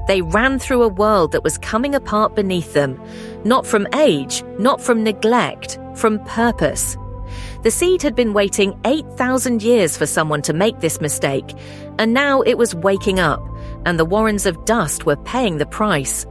They ran through a world that was coming apart beneath them, not from age, not from neglect, from purpose. The seed had been waiting 8,000 years for someone to make this mistake, and now it was waking up, and the Warrens of Dust were paying the price.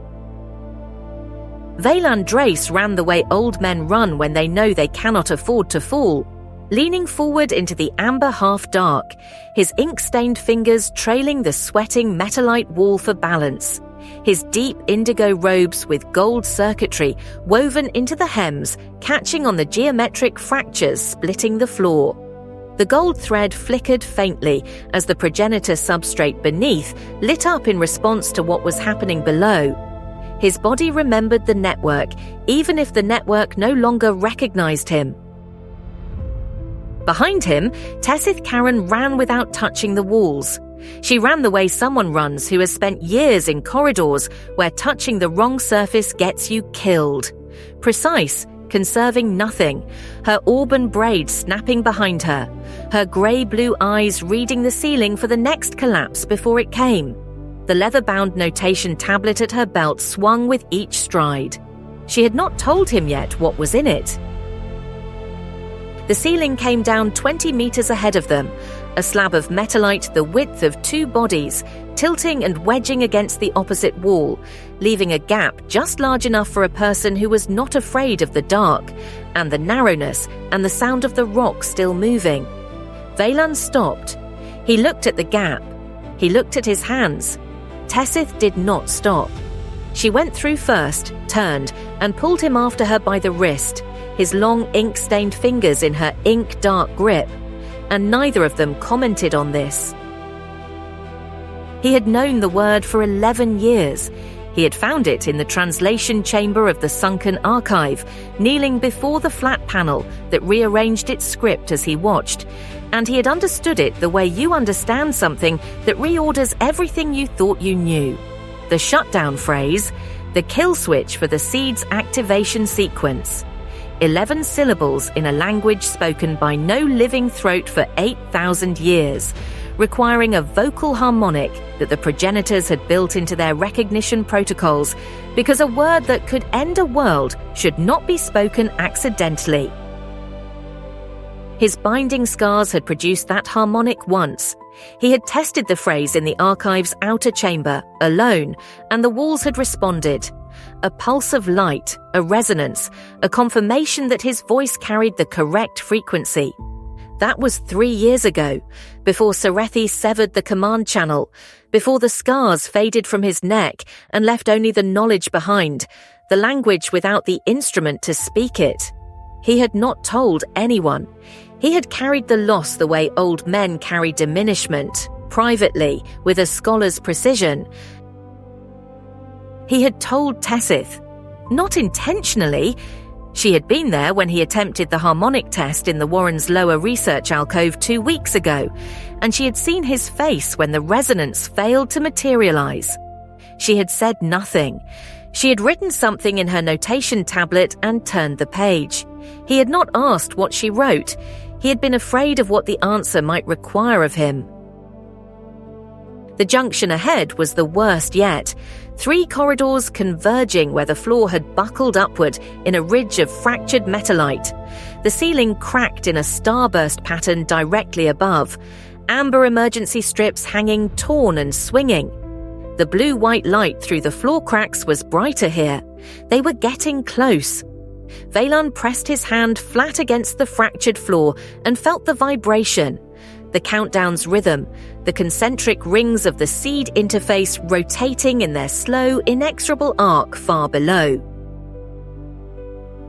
Veylan Drace ran the way old men run when they know they cannot afford to fall, leaning forward into the amber half-dark, his ink-stained fingers trailing the sweating metallite wall for balance, his deep indigo robes with gold circuitry woven into the hems catching on the geometric fractures splitting the floor. The gold thread flickered faintly as the progenitor substrate beneath lit up in response to what was happening below. His body remembered the network, even if the network no longer recognized him. Behind him, Tessith Karen ran without touching the walls. She ran the way someone runs who has spent years in corridors where touching the wrong surface gets you killed. Precise, conserving nothing, her auburn braids snapping behind her, her grey-blue eyes reading the ceiling for the next collapse before it came. The leather-bound notation tablet at her belt swung with each stride. She had not told him yet what was in it. The ceiling came down 20 meters ahead of them, a slab of metallite the width of 2 bodies, tilting and wedging against the opposite wall, leaving a gap just large enough for a person who was not afraid of the dark, and the narrowness and the sound of the rock still moving. Veylan stopped. He looked at the gap. He looked at his hands. Tessith did not stop. She went through first, turned, and pulled him after her by the wrist, his long ink-stained fingers in her ink-dark grip, and neither of them commented on this. He had known the word for 11 years. He had found it in the translation chamber of the sunken archive, kneeling before the flat panel that rearranged its script as he watched, and he had understood it the way you understand something that reorders everything you thought you knew. The shutdown phrase, the kill switch for the seed's activation sequence. 11 syllables in a language spoken by no living throat for 8,000 years, requiring a vocal harmonic that the progenitors had built into their recognition protocols, because a word that could end a world should not be spoken accidentally. His binding scars had produced that harmonic once. He had tested the phrase in the archive's outer chamber, alone, and the walls had responded. A pulse of light, a resonance, a confirmation that his voice carried the correct frequency. That was 3 years ago, before Serethi severed the command channel, before the scars faded from his neck and left only the knowledge behind, the language without the instrument to speak it. He had not told anyone. He had carried the loss the way old men carry diminishment, privately, with a scholar's precision. He had told Tessith, not intentionally. She had been there when he attempted the harmonic test in the Warrens' lower research alcove 2 weeks ago, and she had seen his face when the resonance failed to materialize. She had said nothing. She had written something in her notation tablet and turned the page. He had not asked what she wrote. He had been afraid of what the answer might require of him. The junction ahead was the worst yet. 3 corridors converging where the floor had buckled upward in a ridge of fractured metallite. The ceiling cracked in a starburst pattern directly above. Amber emergency strips hanging torn and swinging. The blue-white light through the floor cracks was brighter here. They were getting close. Veylan pressed his hand flat against the fractured floor and felt the vibration. The countdown's rhythm, the concentric rings of the seed interface rotating in their slow, inexorable arc far below.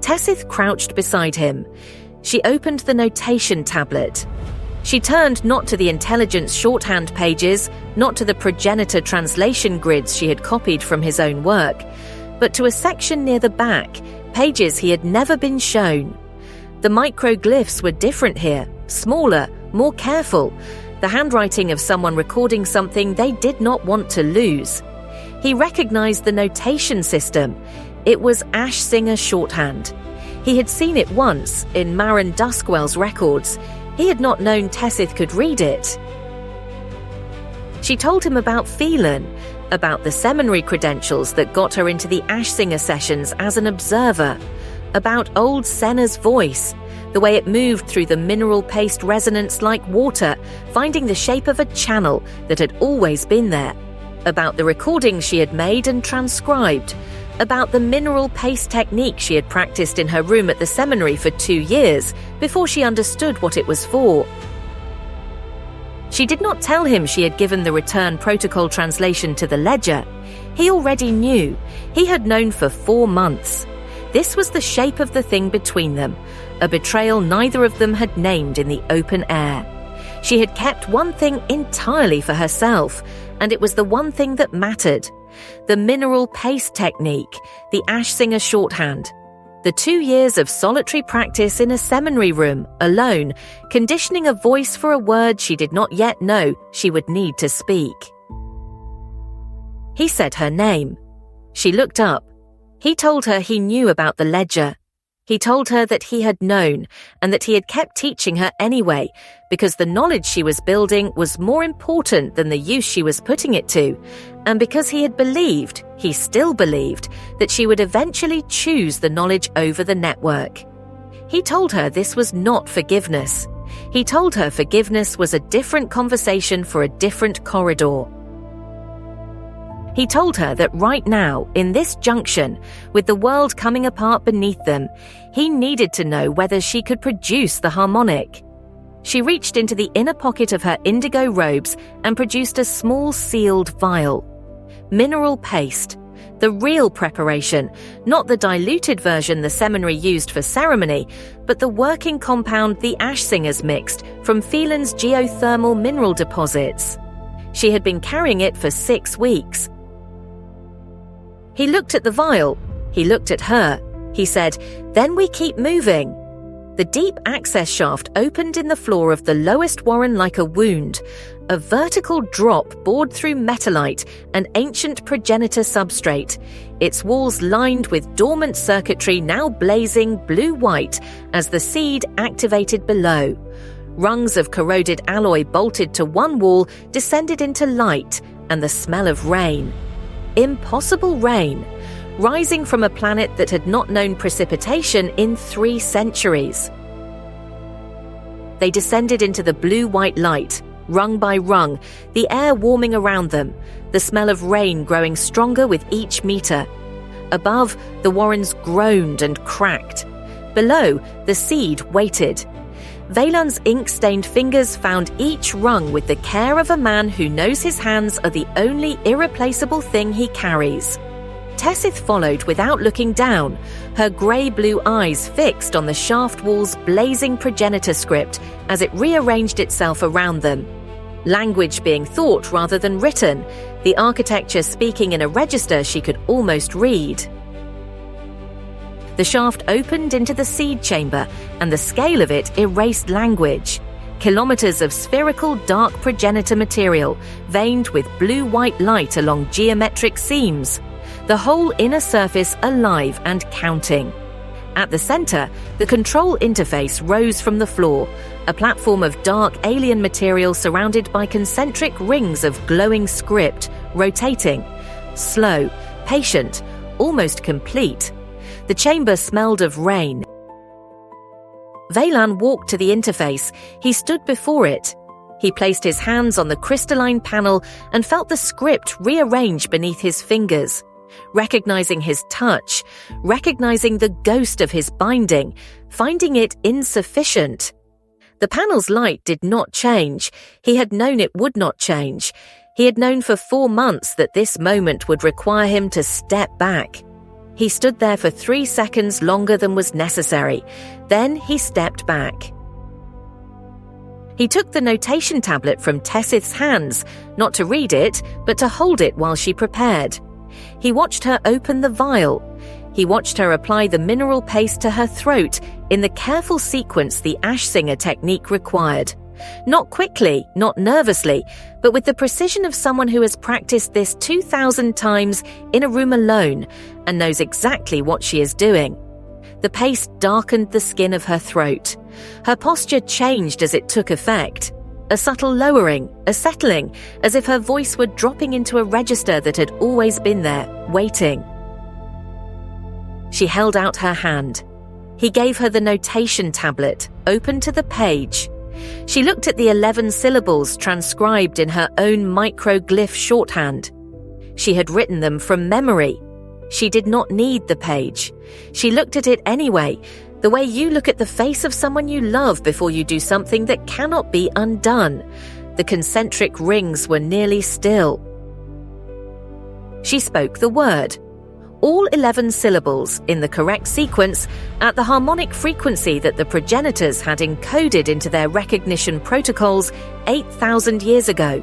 Tessith crouched beside him. She opened the notation tablet. She turned not to the intelligence shorthand pages, not to the progenitor translation grids she had copied from his own work, but to a section near the back, pages he had never been shown. The microglyphs were different here, smaller, more careful, the handwriting of someone recording something they did not want to lose. He recognized the notation system. It was Ash Singer shorthand. He had seen it once in Maren Duskwell's records. He had not known Tessith could read it. She told him about Veylan, about the seminary credentials that got her into the ash singer sessions as an observer, about old Senna's voice, the way it moved through the mineral paste resonance like water, finding the shape of a channel that had always been there, about the recordings she had made and transcribed, about the mineral paste technique she had practiced in her room at the seminary for 2 years before she understood what it was for. She did not tell him she had given the return protocol translation to the ledger. He already knew. He had known for 4 months. This was the shape of the thing between them, a betrayal neither of them had named in the open air. She had kept one thing entirely for herself, and it was the one thing that mattered. The mineral paste technique, the ash singer shorthand. The 2 years of solitary practice in a seminary room, alone, conditioning a voice for a word she did not yet know she would need to speak. He said her name. She looked up. He told her he knew about the ledger. He told her that he had known and that he had kept teaching her anyway, because the knowledge she was building was more important than the use she was putting it to, and because he had believed, he still believed, that she would eventually choose the knowledge over the network. He told her this was not forgiveness. He told her forgiveness was a different conversation for a different corridor. He told her that right now, in this junction, with the world coming apart beneath them, he needed to know whether she could produce the harmonic. She reached into the inner pocket of her indigo robes and produced a small sealed vial. Mineral paste. The real preparation, not the diluted version the seminary used for ceremony, but the working compound the ash singers mixed from Veylan's geothermal mineral deposits. She had been carrying it for 6 weeks. He looked at the vial. He looked at her. He said, "Then we keep moving." The deep access shaft opened in the floor of the lowest warren like a wound. A vertical drop bored through metallite, an ancient progenitor substrate, its walls lined with dormant circuitry now blazing blue-white as the seed activated below. Rungs of corroded alloy bolted to one wall descended into light and the smell of rain. Impossible rain, rising from a planet that had not known precipitation in 3 centuries. They descended into the blue-white light, rung by rung, the air warming around them, the smell of rain growing stronger with each meter. Above, the warrens groaned and cracked. Below, the seed waited. Veylan's ink-stained fingers found each rung with the care of a man who knows his hands are the only irreplaceable thing he carries. Tessith followed without looking down, her grey-blue eyes fixed on the shaft wall's blazing progenitor script as it rearranged itself around them. Language being thought rather than written, the architecture speaking in a register she could almost read. The shaft opened into the seed chamber, and the scale of it erased language. Kilometers of spherical dark progenitor material, veined with blue-white light along geometric seams. The whole inner surface alive and counting. At the center, the control interface rose from the floor, a platform of dark alien material surrounded by concentric rings of glowing script, rotating. Slow, patient, almost complete. The chamber smelled of rain. Veylan walked to the interface. He stood before it. He placed his hands on the crystalline panel and felt the script rearrange beneath his fingers. Recognizing his touch, recognizing the ghost of his binding, finding it insufficient. The panel's light did not change. He had known it would not change. He had known for 4 months that this moment would require him to step back. He stood there for 3 seconds longer than was necessary. Then he stepped back. He took the notation tablet from Tessith's hands, not to read it, but to hold it while she prepared. He watched her open the vial. He watched her apply the mineral paste to her throat in the careful sequence the ash singer technique required. Not quickly, not nervously, but with the precision of someone who has practiced this 2,000 times in a room alone and knows exactly what she is doing. The paste darkened the skin of her throat. Her posture changed as it took effect. a subtle lowering, a settling, as if her voice were dropping into a register that had always been there, waiting. She held out her hand. He gave her the notation tablet, open to the page. She looked at the 11 syllables transcribed in her own microglyph shorthand. She had written them from memory. She did not need the page. She looked at it anyway, the way you look at the face of someone you love before you do something that cannot be undone. The concentric rings were nearly still. She spoke the word. All 11 syllables in the correct sequence at the harmonic frequency that the progenitors had encoded into their recognition protocols 8,000 years ago.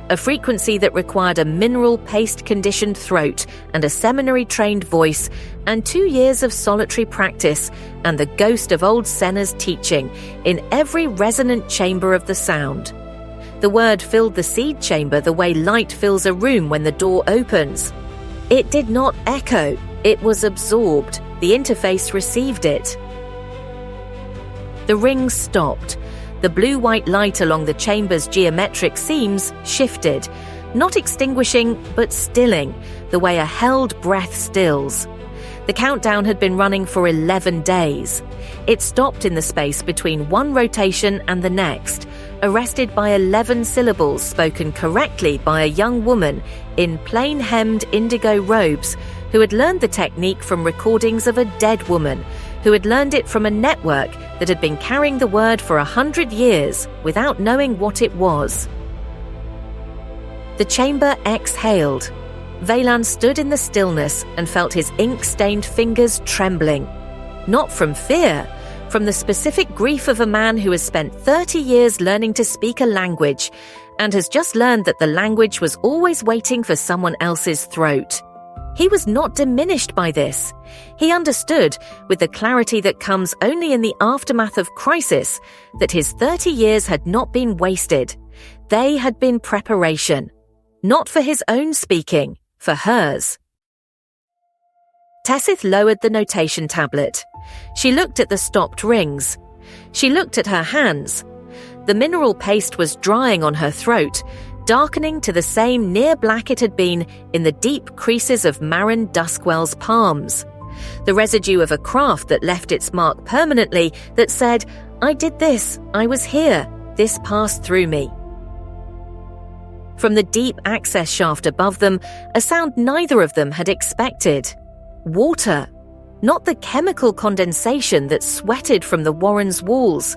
A frequency that required a mineral paste-conditioned throat and a seminary-trained voice and 2 years of solitary practice and the ghost of old Senna's teaching in every resonant chamber of the sound. The word filled the seed chamber the way light fills a room when the door opens. It did not echo, it was absorbed. The interface received it. The rings stopped. The blue-white light along the chamber's geometric seams shifted, not extinguishing, but stilling, the way a held breath stills. The countdown had been running for 11 days. It stopped in the space between one rotation and the next, arrested by 11 syllables spoken correctly by a young woman in plain-hemmed indigo robes who had learned the technique from recordings of a dead woman, who had learned it from a network that had been carrying the word for 100 years without knowing what it was. The chamber exhaled. Veylan stood in the stillness and felt his ink-stained fingers trembling. Not from fear, from the specific grief of a man who has spent 30 years learning to speak a language and has just learned that the language was always waiting for someone else's throat. He was not diminished by this. He understood, with the clarity that comes only in the aftermath of crisis, that his 30 years had not been wasted. They had been preparation. Not for his own speaking, for hers. Tessith lowered the notation tablet. She looked at the stopped rings. She looked at her hands. The mineral paste was drying on her throat, darkening to the same near black it had been in the deep creases of Marin Duskwell's palms. The residue of a craft that left its mark permanently, that said, "I did this, I was here, this passed through me." From the deep access shaft above them, a sound neither of them had expected. Water. Not the chemical condensation that sweated from the warren's walls.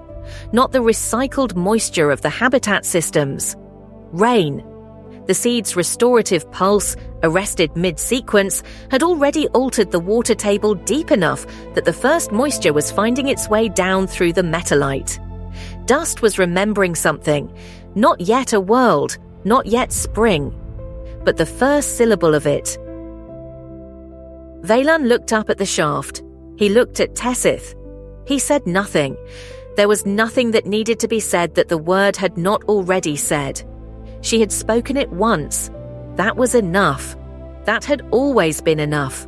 Not the recycled moisture of the habitat systems. Rain. The seed's restorative pulse, arrested mid-sequence, had already altered the water table deep enough that the first moisture was finding its way down through the metallite. Dust was remembering something. Not yet a world, not yet spring, but the first syllable of it. Veylan looked up at the shaft. He looked at Tessith. He said nothing. There was nothing that needed to be said that the word had not already said. She had spoken it once. That was enough. That had always been enough.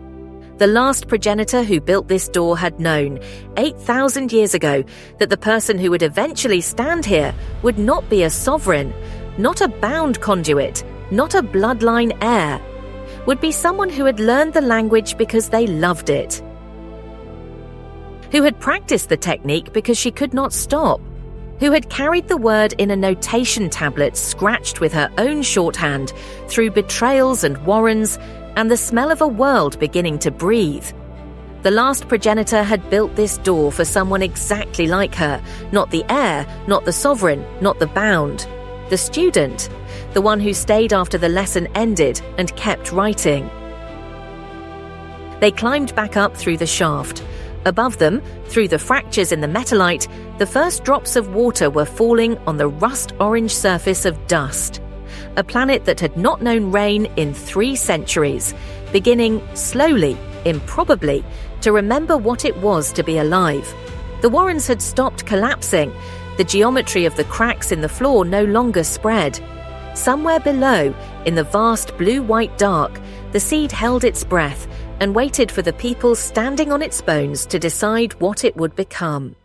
The last progenitor who built this door had known, 8,000 years ago, that the person who would eventually stand here would not be a sovereign, not a bound conduit, not a bloodline heir, would be someone who had learned the language because they loved it, who had practiced the technique because she could not stop, who had carried the word in a notation tablet scratched with her own shorthand through betrayals and warrens and the smell of a world beginning to breathe. The last progenitor had built this door for someone exactly like her, not the heir, not the sovereign, not the bound. The student, the one who stayed after the lesson ended and kept writing. They climbed back up through the shaft. Above them, through the fractures in the metallite, the first drops of water were falling on the rust-orange surface of dust. A planet that had not known rain in 3 centuries, beginning slowly, improbably, to remember what it was to be alive. The warrens had stopped collapsing. The geometry of the cracks in the floor no longer spread. Somewhere below, in the vast blue-white dark, the seed held its breath and waited for the people standing on its bones to decide what it would become.